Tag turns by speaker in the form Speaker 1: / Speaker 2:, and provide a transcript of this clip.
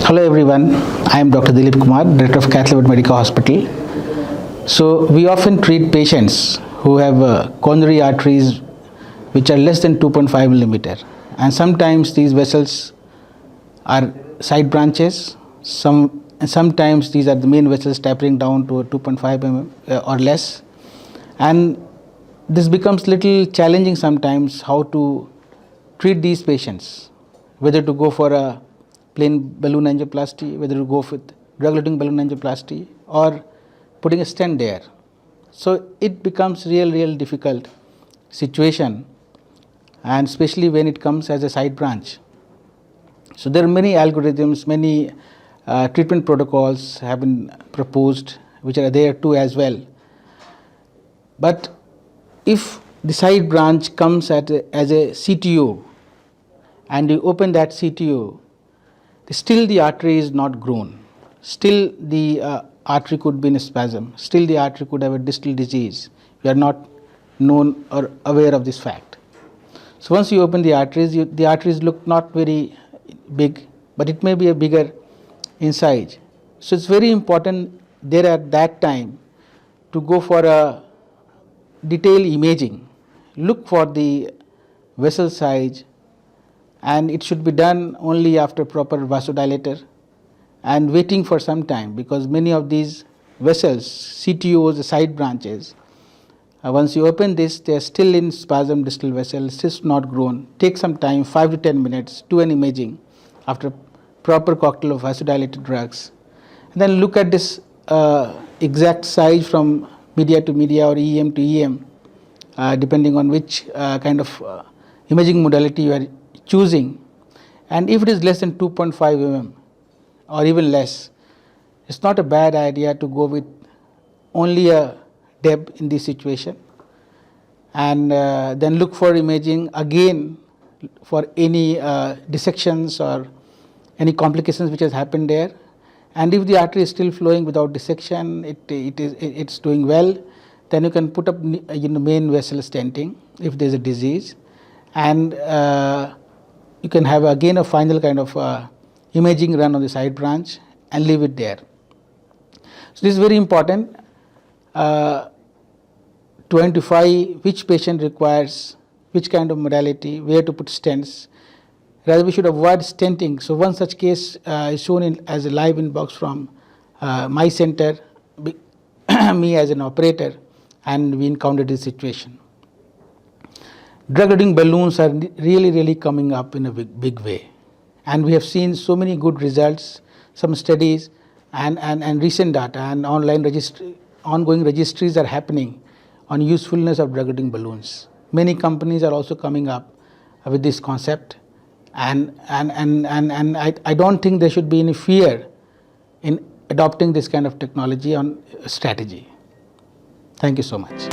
Speaker 1: Hello everyone, I am Dr. Dilip Kumar, Director of Cath Lab Medical Hospital. So we often treat patients who have coronary arteries which are less than 2.5 millimeter, and sometimes these vessels are side branches, sometimes these are the main vessels tapering down to 2.5 mm or less, and this becomes little challenging sometimes how to treat these patients, whether to go for a plain balloon angioplasty, whether to go with drug-eluting balloon angioplasty or putting a stent there. So it becomes real difficult situation, and especially when it comes as a side branch. So there are many algorithms, many treatment protocols have been proposed which are there too as well. But if the side branch comes as a CTO and you open that CTO, still the artery is not grown, still the artery could be in a spasm, still the artery could have a distal disease. We are not known or aware of this fact. So once you open the arteries look not very big, but it may be a bigger inside. So it's very important there at that time to go for a detailed imaging, look for the vessel size, and it should be done only after proper vasodilator and waiting for some time, because many of these vessels, CTOs, the side branches, once you open this, they are still in spasm distal vessel, still not grown. Take some time, 5 to 10 minutes, do an imaging after proper cocktail of vasodilated drugs, and then look at this exact size from media to media or EM to EM, depending on which kind of imaging modality you are choosing. And if it is less than 2.5 mm or even less, it's not a bad idea to go with only a DEB in this situation, and then look for imaging again for any dissections or any complications which has happened there. And if the artery is still flowing without dissection, it's doing well, then you can put up main vessel stenting if there is a disease, and you can have again a final kind of imaging run on the side branch and leave it there. So this is very important to identify which patient requires which kind of modality, where to put stents. Rather, we should avoid stenting. So one such case is shown as a live inbox from my center, me as an operator, and we encountered this situation. Drug-eluting balloons are really coming up in a big way, and we have seen so many good results, some studies and recent data, and ongoing registries are happening on usefulness of drug-eluting balloons. Many companies are also coming up with this concept, and I don't think there should be any fear in adopting this kind of technology on strategy. Thank you so much.